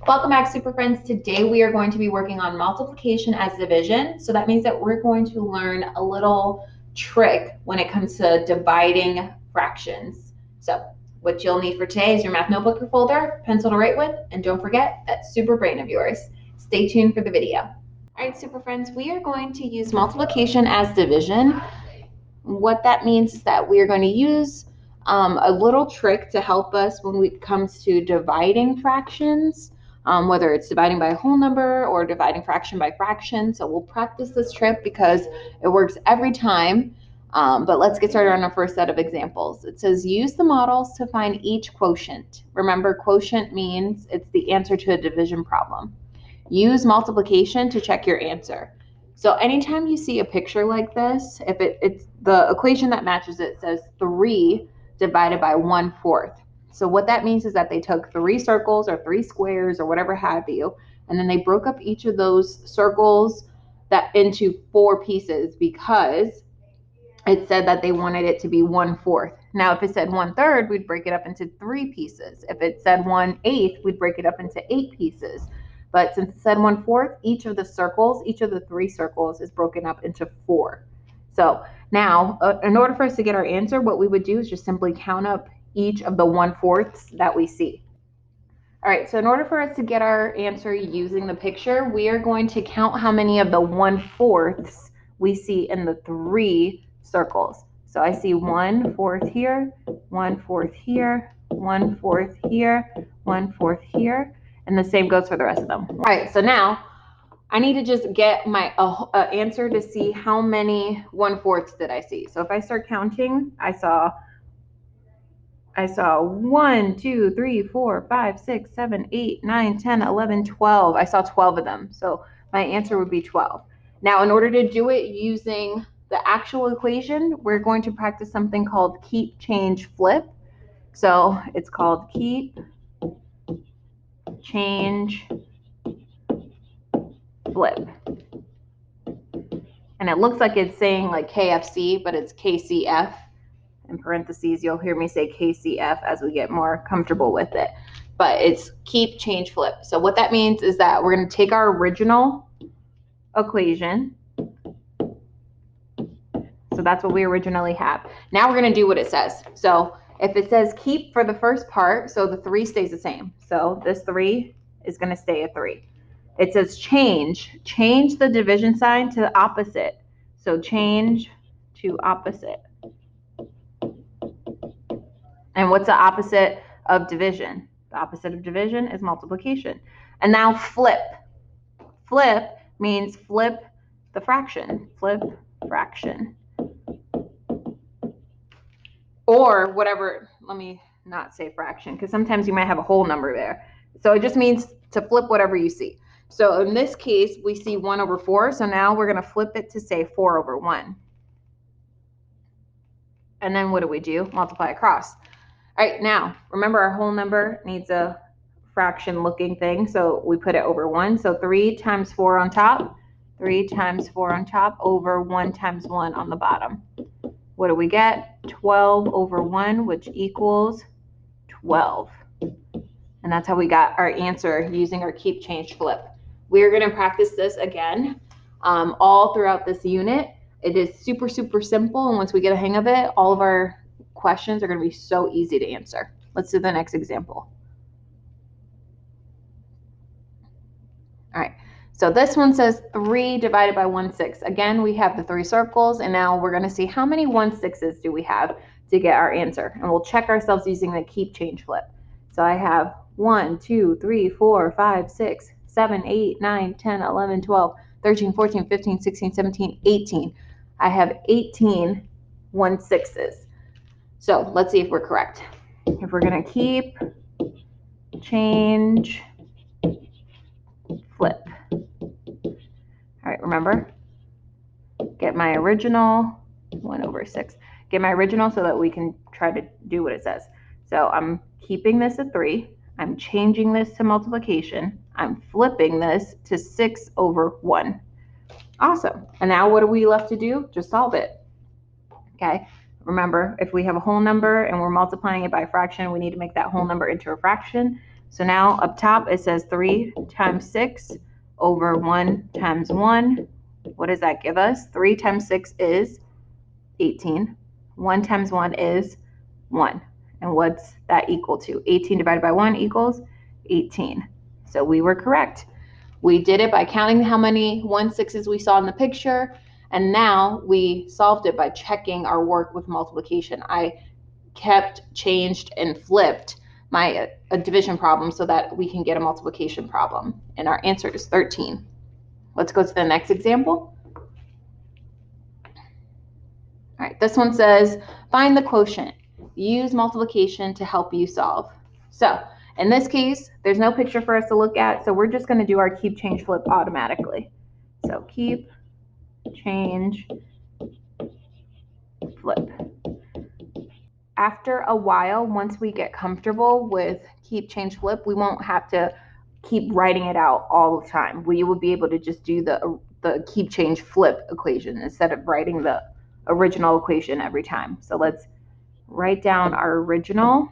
Welcome back, super friends. Today we are going to be working on multiplication as division. So that means that we're going to learn a little trick when it comes to dividing fractions. So what you'll need for today is your math notebook or folder, pencil to write with, and don't forget that super brain of yours. Stay tuned for the video. All right, super friends, we are going to use multiplication as division. What that means is that we are going to use a little trick to help us when it comes to dividing fractions, whether it's dividing by a whole number or dividing fraction by fraction. So we'll practice this trick because it works every time. But let's get started on our first set of examples. It says use the models to find each quotient. Remember, quotient means it's the answer to a division problem. Use multiplication to check your answer. So anytime you see a picture like this, if it's the equation that matches it says 3 divided by 1/4. So what that means is that they took 3 circles or 3 squares or whatever have you, and then they broke up each of those circles that into 4 pieces because it said that they wanted it to be 1/4. Now, if it said 1/3, we'd break it up into 3 pieces. If it said 1/8, we'd break it up into 8 pieces. But since it said 1/4, each of the circles, each of the 3 circles is broken up into 4. So now, in order for us to get our answer, what we would do is just simply count up each of the 1/4s that we see. All right, so in order for us to get our answer using the picture, we are going to count how many of the 1/4s we see in the 3 circles. So I see 1/4 here, 1/4 here, 1/4 here, 1/4 here, and the same goes for the rest of them. All right, so now I need to just get my answer to see how many 1/4s did I see. So if I start counting, I saw 1, 2, 3, 4, 5, 6, 7, 8, 9, 10, 11, 12. I saw 12 of them. So my answer would be 12. Now, in order to do it using the actual equation, we're going to practice something called keep, change, flip. So it's called keep, change, flip. And it looks like it's saying like KFC, but it's KCF. In parentheses, you'll hear me say KCF as we get more comfortable with it. But it's keep, change, flip. So what that means is that we're going to take our original equation. So that's what we originally have. Now we're going to do what it says. So if it says keep for the first part, so the 3 stays the same. So this 3 is going to stay a 3. It says change the division sign to the opposite. So change to opposite. And what's the opposite of division? The opposite of division is multiplication. And now flip. Flip means flip the fraction. Flip fraction. Or whatever, let me not say fraction, because sometimes you might have a whole number there. So it just means to flip whatever you see. So in this case, we see 1/4. So now we're going to flip it to say 4/1. And then what do? Multiply across. All right, now, remember our whole number needs a fraction looking thing, so we put it over 1. So 3 times 4 on top, 3 times 4 on top, over 1 times 1 on the bottom. What do we get? 12/1, which equals 12. And that's how we got our answer using our keep, change, flip. We're going to practice this again all throughout this unit. It is super, super simple, and once we get a hang of it, all of our questions are going to be so easy to answer. Let's do the next example. All right, so this one says 3 divided by 1/6. Again, we have the 3 circles, and now we're going to see how many 1/6s do we have to get our answer. And we'll check ourselves using the keep, change, flip. So I have 1, 2, 3, 4, 5, 6, 7, 8, 9, 10, 11, 12, 13, 14, 15, 16, 17, 18. I have 18 1/6s. So let's see if we're correct. If we're going to keep, change, flip. All right, remember, get my original, 1/6. Get my original so that we can try to do what it says. So I'm keeping this at 3. I'm changing this to multiplication. I'm flipping this to 6/1. Awesome. And now what are we left to do? Just solve it. Okay. Remember, if we have a whole number and we're multiplying it by a fraction, we need to make that whole number into a fraction. So now up top it says 3 times 6 over 1 times 1. What does that give us? 3 times 6 is 18. 1 times 1 is 1. And what's that equal to? 18 divided by 1 equals 18. So we were correct. We did it by counting how many 1/6s we saw in the picture, and now we solved it by checking our work with multiplication. I kept, changed, and flipped my division problem so that we can get a multiplication problem. And our answer is 13. Let's go to the next example. All right, this one says, find the quotient. Use multiplication to help you solve. So in this case, there's no picture for us to look at, so we're just going to do our keep, change, flip automatically. So keep, change, flip. After a while, once we get comfortable with keep, change, flip, we won't have to keep writing it out all the time. We will be able to just do the keep, change, flip equation instead of writing the original equation every time. So let's write down our original,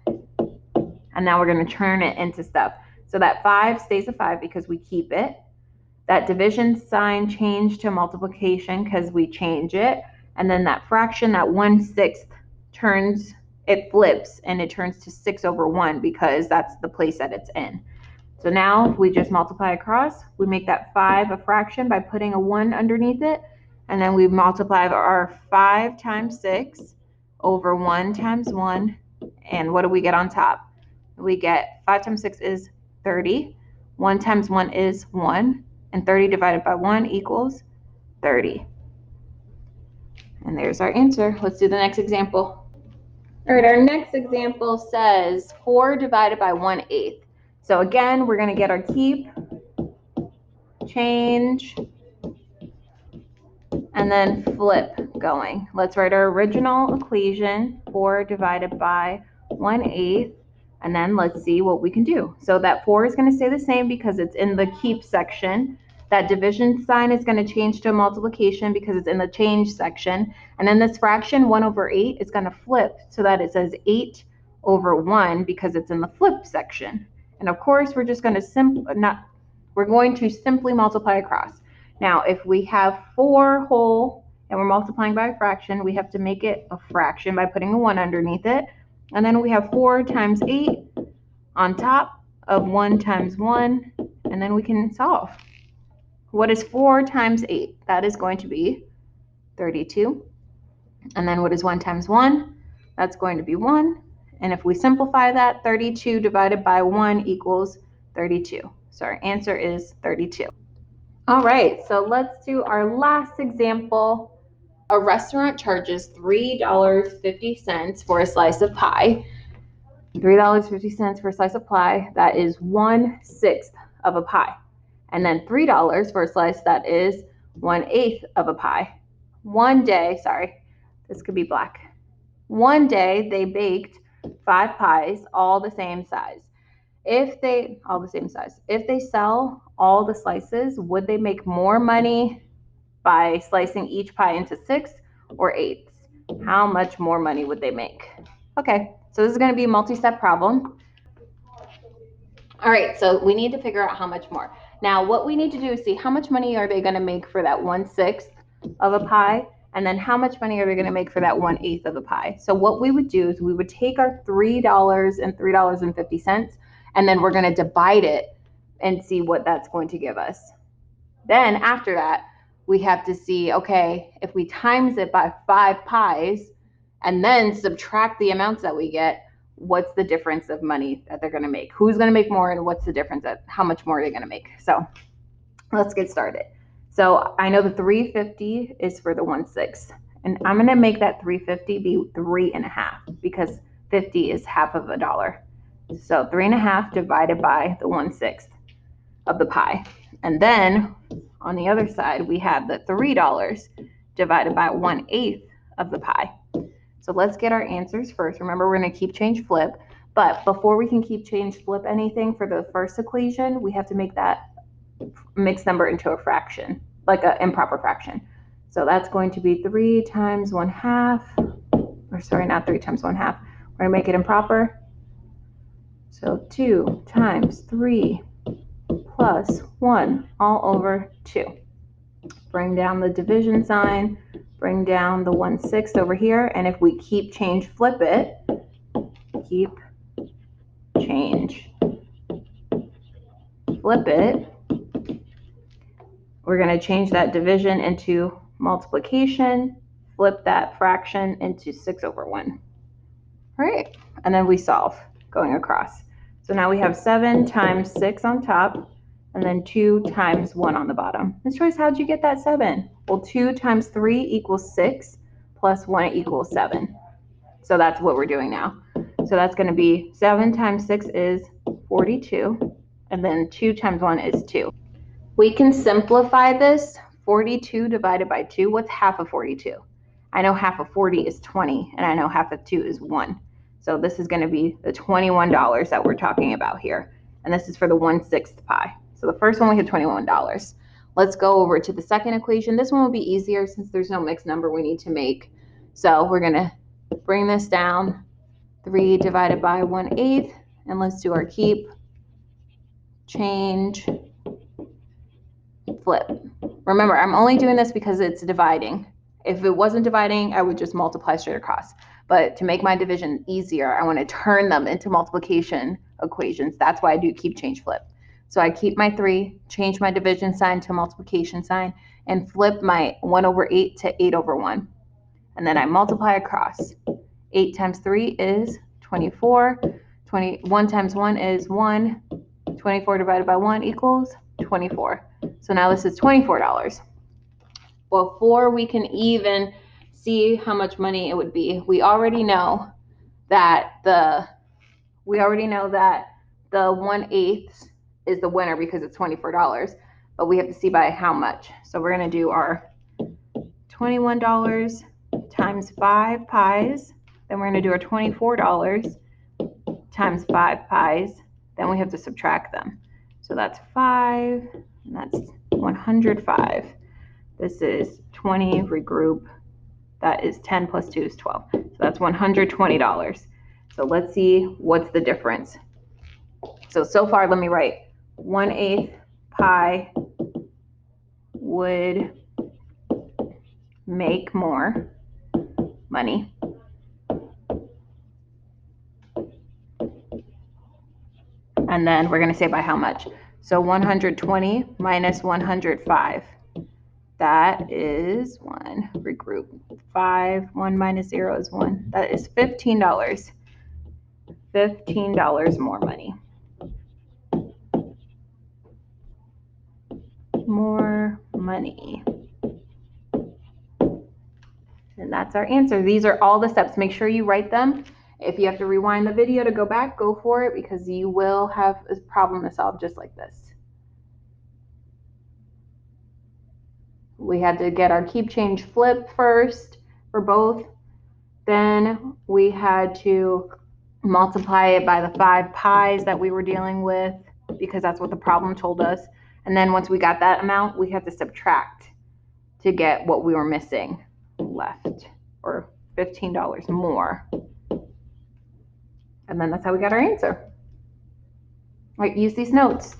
and now we're going to turn it into stuff. So that 5 stays a 5 because we keep it. That division sign changed to multiplication because we change it. And then that fraction, that 1/6, it flips and it turns to 6 over 1 because that's the place that it's in. So now if we just multiply across, we make that 5 a fraction by putting a 1 underneath it. And then we multiply our 5 times 6 over 1 times 1. And what do we get on top? We get 5 times 6 is 30. 1 times 1 is 1. And 30 divided by 1 equals 30. And there's our answer. Let's do the next example. All right, our next example says 4 divided by 1/8. So again, we're going to get our keep, change, and then flip going. Let's write our original equation, 4 divided by 1/8, and then let's see what we can do. So that 4 is going to stay the same because it's in the keep section. That division sign is going to change to multiplication because it's in the change section. And then this fraction, 1 over 8, is going to flip so that it says 8 over 1 because it's in the flip section. And of course, we're just going to simply multiply across. Now, if we have 4 whole and we're multiplying by a fraction, we have to make it a fraction by putting a 1 underneath it. And then we have 4 times 8 on top of 1 times 1, and then we can solve. What is 4 times 8? That is going to be 32. And then what is 1 times 1? That's going to be 1. And if we simplify that, 32 divided by 1 equals 32. So our answer is 32. All right, so let's do our last example. A restaurant charges $3.50 for a slice of pie. $3.50 for a slice of pie, that is 1/6 of a pie. And then $3 for a slice, that is 1/8 of a pie. One day, sorry, this could be black. One day they baked 5 pies, all the same size. If they sell all the slices, would they make more money by slicing each pie into 6 or 8? How much more money would they make? Okay, so this is going to be a multi-step problem. All right, so we need to figure out how much more. Now, what we need to do is see how much money are they going to make for that 1/6 of a pie, and then how much money are they going to make for that 1/8 of a pie. So what we would do is we would take our $3 and $3.50, and then we're going to divide it and see what that's going to give us. Then after that, we have to see, okay, if we times it by 5 pies and then subtract the amounts that we get, what's the difference of money that they're going to make? Who's going to make more, and what's the difference at how much more are they going to make? So let's get started. So I know the 350 is for the 1/6, and I'm going to make that 350 be 3.5 because 50 is half of a dollar. So 3.5 divided by the 1/6 of the pie. And then on the other side, we have the $3 divided by 1/8 of the pie. So let's get our answers first. Remember, we're going to keep, change, flip. But before we can keep, change, flip anything for the first equation, we have to make that mixed number into a fraction, like an improper fraction. So that's going to be 3 times 1/2, or sorry, not 3 times 1/2. We're going to make it improper. So 2 times 3 plus 1 all over 2. Bring down the division sign, bring down the 1/6 over here, and if we keep change, flip it, keep change, flip it, we're going to change that division into multiplication, flip that fraction into 6/1. All right, and then we solve going across. So now we have 7 times 6 on top, and then 2 times 1 on the bottom. Ms. Joyce, how'd you get that 7? Well, 2 times 3 equals 6, plus 1 equals 7. So that's what we're doing now. So that's going to be 7 times 6 is 42, and then 2 times 1 is 2. We can simplify this. 42 divided by 2, what's half of 42? I know half of 40 is 20, and I know half of 2 is 1. So this is going to be the $21 that we're talking about here. And this is for the 1/6 pie. So the first one we had $21. Let's go over to the second equation. This one will be easier since there's no mixed number we need to make. So we're going to bring this down. 3 divided by 1/8. And let's do our keep, change, flip. Remember, I'm only doing this because it's dividing. If it wasn't dividing, I would just multiply straight across. But to make my division easier, I want to turn them into multiplication equations. That's why I do keep, change, flip. So I keep my 3, change my division sign to multiplication sign, and flip my 1/8 to 8/1. And then I multiply across. 8 times 3 is 24. 1 times 1 is 1. 24 divided by 1 equals 24. So now this is $24. Before we can even see how much money it would be, we already know that the 1/8 is the winner because it's $24, but we have to see by how much. So we're going to do our $21 times 5 pies. Then we're going to do our $24 times 5 pies. Then we have to subtract them. So that's 5, and that's 105. This is 20, regroup. That is 10 plus 2 is 12. So that's $120. So let's see what's the difference. So far, let me write 1/8 pie would make more money. And then we're going to say by how much. So 120 minus 105. That is 1, regroup, 5, 1 minus 0 is 1. That is $15. $15 more money. More money. And that's our answer. These are all the steps. Make sure you write them. If you have to rewind the video to go back, go for it, because you will have a problem to solve just like this. We had to get our keep, change, flip first for both. Then we had to multiply it by the 5 pies that we were dealing with, because that's what the problem told us. And then once we got that amount, we had to subtract to get what we were missing left, or $15 more. And then that's how we got our answer. All right, use these notes.